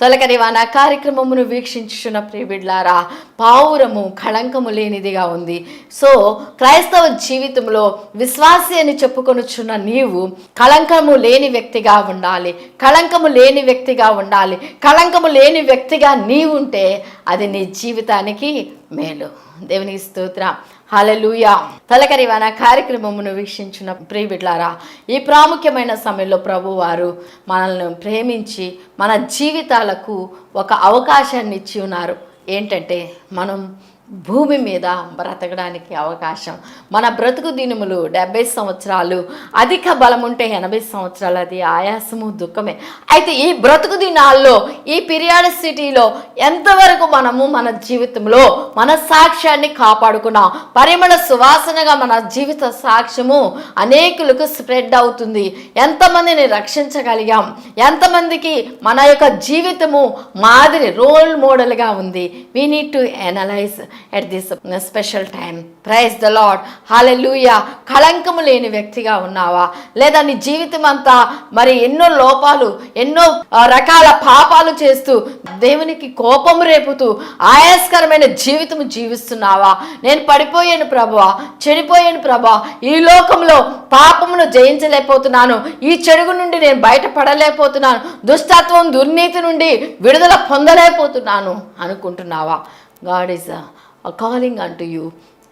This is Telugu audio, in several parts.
తొలకరివాన కార్యక్రమమును వీక్షించుచున్న ప్రియబిడ్లారా, పావురము కళంకము లేనిదిగా ఉంది. సో క్రైస్తవ జీవితంలో విశ్వాసి అని చెప్పుకొనుచున్న నీవు కళంకము లేని వ్యక్తిగా ఉండాలి. కళంకము లేని వ్యక్తిగా ఉండాలి. కళంకము లేని వ్యక్తిగా నీవుంటే అది నీ జీవితానికి మేలు. దేవునికి స్తోత్రం. హల్లెలూయా. తొలకరివాన కార్యక్రమమును వీక్షించిన ప్రియబిడ్లారా, ఈ ప్రాముఖ్యమైన సమయంలో ప్రభువారు మనల్ని ప్రేమించి మన జీవితాలకు ఒక అవకాశాన్ని ఇచ్చి ఉన్నారు. ఏంటంటే మనం భూమి మీద బ్రతకడానికి అవకాశం. మన బ్రతుకు దినములు 70 సంవత్సరాలు, అధిక బలం ఉంటే 80 సంవత్సరాలు, అది ఆయాసము దుఃఖమే. అయితే ఈ బ్రతుకు దినాల్లో ఈ పీరియాడిసిటీలో ఎంతవరకు మనము మన జీవితంలో మన సాక్ష్యాన్ని కాపాడుకున్నాం, పరిమళ సువాసనగా మన జీవిత సాక్ష్యము అనేకులకు స్ప్రెడ్ అవుతుంది, ఎంతమందిని రక్షించగలిగాం, ఎంతమందికి మన యొక్క జీవితము మాదిరి రోల్ మోడల్గా ఉంది. We need to analyse at this special time. Praise the Lord. Hallelujah. కళంకము లేని వ్యక్తిగా ఉన్నావా, లేదా నీ జీవితం అంతా మరి ఎన్నో లోపాలు, ఎన్నో రకాల పాపాలు చేస్తూ దేవునికి కోపం రేపుతూ ఆయాస్కరమైన జీవితం జీవిస్తున్నావా? నేను పడిపోయాను ప్రభువా, చెడిపోయాను ప్రభువా, ఈ లోకంలో పాపమును జయించలేకపోతున్నాను, ఈ చెడుగు నుండి నేను బయటపడలేకపోతున్నాను, దుష్టత్వం దుర్నీతి నుండి విడుదల పొందలేకపోతున్నాను అనుకుంటున్నావా? God is calling unto you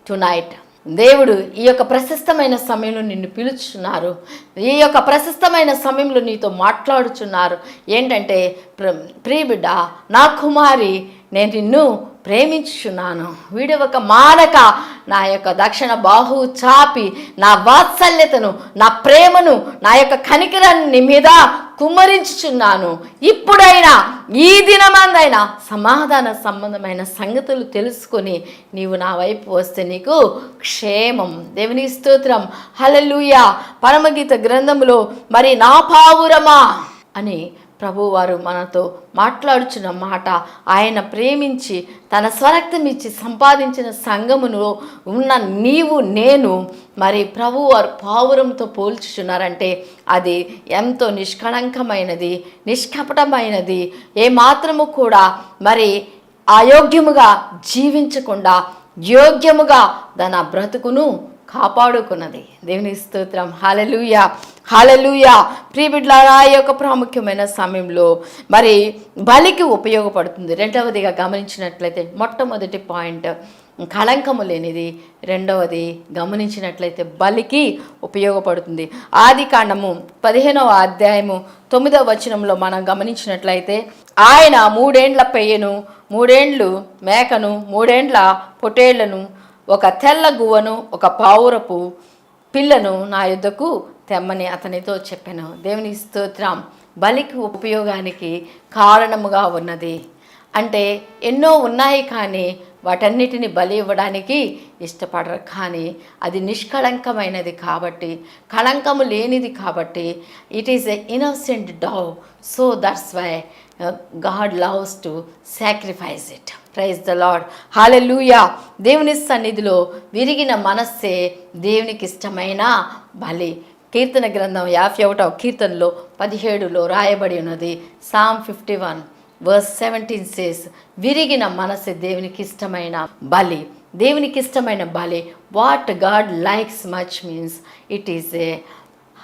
tonight. దేవుడు ఈ యొక్క ప్రశస్తమైన సమయంలో నిన్ను పిలుచున్నారు. ఈ యొక్క ప్రశస్తమైన సమయంలో నీతో మాట్లాడుచున్నారు. ఏంటంటే, ప్రియబిడ్డ, నా కుమారి, నేను నిన్ను ప్రేమించుచున్నాను, వీడవక మానక నా యొక్క దక్షిణ బాహు చాపి నా వాత్సల్యతను, నా ప్రేమను, నా యొక్క కనికరాన్ని నీ మీద కుమ్మరించుచున్నాను. ఇప్పుడైనా ఈ దినమందైనా సమాధాన సంబంధమైన సంగతులు తెలుసుకొని నీవు నా వైపు వస్తే నీకు క్షేమం. దేవుని స్తోత్రం. హల్లెలూయా. పరమగీత గ్రంథములో మరి నా పావురమా అని ప్రభువారు మనతో మాట్లాడుచున్న మాట, ఆయన ప్రేమించి తన స్వరక్తం ఇచ్చి సంపాదించిన సంఘములో ఉన్న నీవు నేను మరి ప్రభువారు పావురంతో పోల్చుచున్నారంటే అది ఎంతో నిష్కళంకమైనది, నిష్కపటమైనది, ఏమాత్రము కూడా మరి అయోగ్యముగా జీవించకుండా యోగ్యముగా తన బ్రతుకును కాపాడుకున్నది. దేవుని స్తోత్రం. హల్లెలూయా. హల్లెలూయా. ప్రియబిడ్లారా, ఈ యొక్క ప్రాముఖ్యమైన సమయంలో మరి బలికి ఉపయోగపడుతుంది. రెండవదిగా గమనించినట్లయితే మొట్టమొదటి పాయింట్ కళంకము లేనిది, రెండవది గమనించినట్లయితే బలికి ఉపయోగపడుతుంది. ఆదికాండము 15వ అధ్యాయము 9వ వచనంలో మనం గమనించినట్లయితే, ఆయన 3 ఏండ్ల పెయ్యను, 3 ఏండ్లు మేకను, 3 ఏండ్ల పొటేళ్లను, ఒక తెల్ల గువ్వను, ఒక పావురపు పిల్లను నా యుద్ధకు తెమ్మని అతనితో చెప్పాను. దేవుని స్తోత్రం. బలికి ఉపయోగానికి కారణముగా ఉన్నది. అంటే ఎన్నో ఉన్నాయి కానీ వాటన్నిటిని బలి ఇవ్వడానికి ఇష్టపడరు. కానీ అది నిష్కళంకమైనది కాబట్టి, కళంకము లేనిది కాబట్టి, it is a innocent dove. So that's why God loves to sacrifice it. Praise the Lord. Hallelujah. దేవుని సన్నిధిలో విరిగిన మనస్సే దేవునికి ఇష్టమైన బలి. కీర్తన గ్రంథం 51వ కీర్తనలో 17లో రాయబడి ఉన్నది. Psalm 51 verse 17 says, విరిగిన మనస్సే దేవునికి ఇష్టమైన బలి. దేవునికి ఇష్టమైన బలి. What God likes much means it is a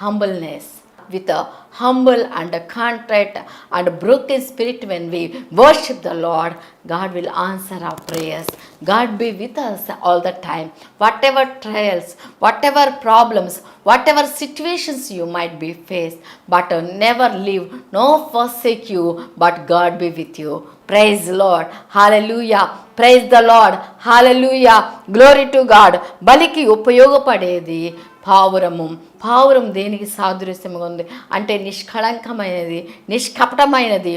humbleness. With a humble and a contrite and a broken spirit, when we worship the Lord, God will answer our prayers. God be with us all the time. Whatever trials, whatever problems, whatever situations you might be faced, but never leave, no forsake you, but God be with you. Praise the Lord. Hallelujah. Praise the Lord. Hallelujah. Glory to God. బలికి ఉపయోగపడేది పావురము. పావురం దేనికి సాదృశ్యంగా ఉంది అంటే నిష్కళంకమైనది, నిష్కపటమైనది,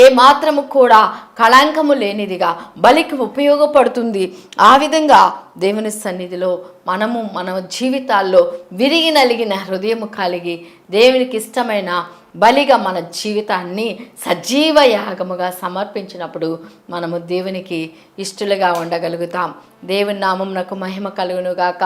ఏ మాత్రము కూడా కళంకము లేనిదిగా బలికి ఉపయోగపడుతుంది. ఆ విధంగా దేవుని సన్నిధిలో మనము మన జీవితాల్లో విరిగి నలిగిన హృదయము కలిగి దేవునికి ఇష్టమైన బలిగా మన జీవితాన్ని సజీవ యాగముగా సమర్పించినప్పుడు మనము దేవునికి ఇష్టలుగా ఉండగలుగుతాం. దేవుని నామమునకు మహిమ కలుగునుగాక.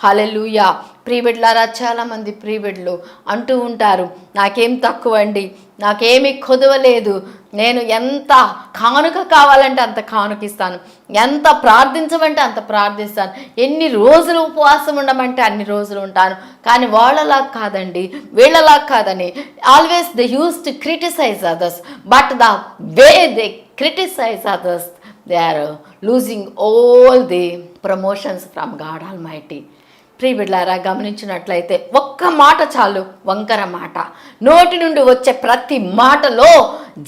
హల్లెలూయా. ప్రియబిడ్లారా, చాలామంది ప్రియబిడ్లు అంటూ ఉంటారు, నాకేం తక్కువ అండి, నాకేమీ కొదవలేదు, నేను ఎంత కానుక కావాలంటే అంత కానుకిస్తాను, ఎంత ప్రార్థించమంటే అంత ప్రార్థిస్తాను, ఎన్ని రోజులు ఉపవాసం ఉండమంటే అన్ని రోజులు ఉంటాను. కానీ వాళ్ళలా కాదండి, వీళ్ళలా కాదని always they use to criticize others, but the way they criticize others they are losing all the promotions from God almighty. ప్రియబిడ్లారా, గమనించినట్లయితే ఒక్క మాట చాలు, వంకర మాట. నోటి నుండి వచ్చే ప్రతి మాటలో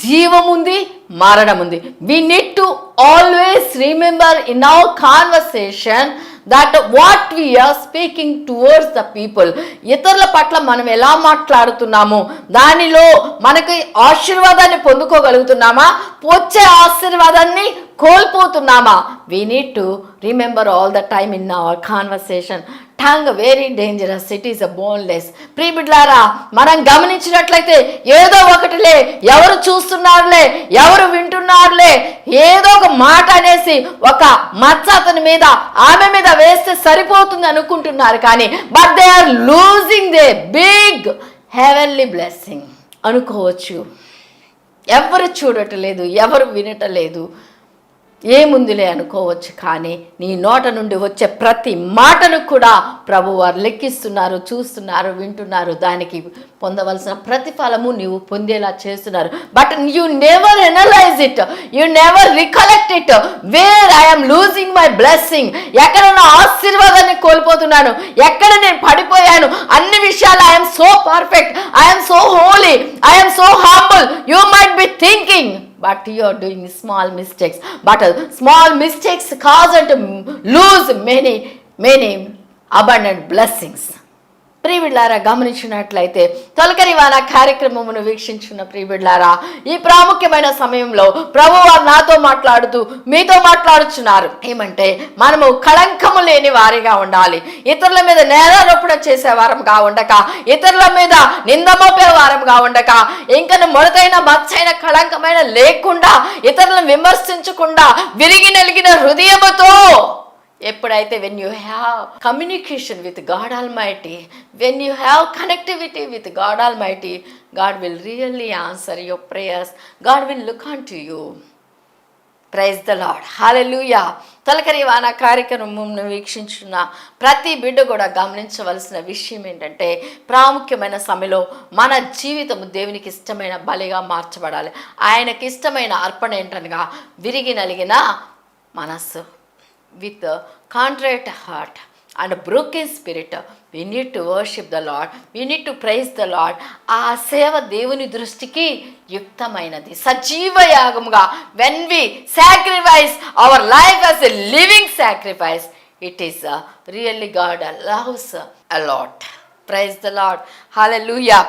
జీవముంది, మరణం ఉంది. We need to always remember in our conversation that what we are speaking towards the people. ఇతరుల పట్ల మనం ఎలా మాట్లాడుతున్నాము, దానిలో మనకి ఆశీర్వాదాన్ని పొందుకోగలుగుతున్నామా, వచ్చే ఆశీర్వాదాన్ని కోల్పోతున్నామా? We need to remember all the time in our conversation. Tongue very dangerous, it is a boneless. ప్రియబిడ్లారా, మనం గమనించినట్లయితే ఏదో ఒకటిలే, ఎవరు చూస్తున్నారులే, ఎవరు వింటున్నారులే, ఏదో ఒక మాట అనేసి ఒక మచ్చ అతని మీద ఆమె మీద వేస్తే సరిపోతుంది అనుకుంటున్నారు. కానీ but they are losing the big heavenly blessing అనుకోవచ్చు. ఎవరు చూడటలేదు, ఎవరు వినటలేదు, ఏముందిలే అనుకోవచ్చు. కానీ నీ నోట నుండి వచ్చే ప్రతి మాటను కూడా ప్రభువారు లెక్కిస్తున్నారు, చూస్తున్నారు, వింటున్నారు. దానికి పొందవలసిన ప్రతిఫలము నీవు పొందేలా చేస్తున్నారు. But you never analyse it, you never recollect it, where I'm losing my blessing. ఎక్కడ నా ఆశీర్వాదాన్ని కోల్పోతున్నాను, ఎక్కడ నేను పడిపోయాను, అన్ని విషయాలు I'm so perfect, I'm so holy, I'm so humble. You might be thinking, but you are doing small mistakes. But small mistakes cause to lose many abundant blessings. ప్రియబిడ్లారా, గమనించినట్లయితే తొలకరి వాన కార్యక్రమమును వీక్షించున్న ప్రియబిడ్లారా, ఈ ప్రాముఖ్యమైన సమయంలో ప్రభువారు నాతో మాట్లాడుతూ మీతో మాట్లాడుచున్నారు. ఏమంటే మనము కళంకము లేని వారిగా ఉండాలి. ఇతరుల మీద నేరారోపణ చేసే వారంగా ఉండక, ఇతరుల మీద నిందమోపే వారంగా ఉండక, ఇంకను మొదటైన మచ్చైన కళంకమైన లేకుండా, ఇతరులను విమర్శించకుండా, విరిగి నలిగిన హృదయముతో ఎప్పుడైతే when you have communication with God Almighty, when you have connectivity with God Almighty, God will really answer your prayers. God will look unto you. Praise the Lord. Hallelujah. తొలకరి వాన కార్యక్రమం వీక్షించున్న ప్రతి బిడ్డ కూడా గమనించవలసిన విషయం ఏంటంటే, ప్రాముఖ్యమైన సమయంలో మన జీవితము దేవునికి ఇష్టమైన బలిగా మార్చబడాలి. ఆయనకి ఇష్టమైన అర్పణ ఏంటనగా విరిగి నలిగిన మనస్సు, with a contrite heart and a broken spirit. We need to worship the Lord, we need to praise the Lord. ఆ సేవ దేవుని దృష్టికి యుక్తమైనది, సజీవ యాగముగా. when we sacrifice our life as a living sacrifice, it is really God allows a lot. Praise the Lord. Hallelujah.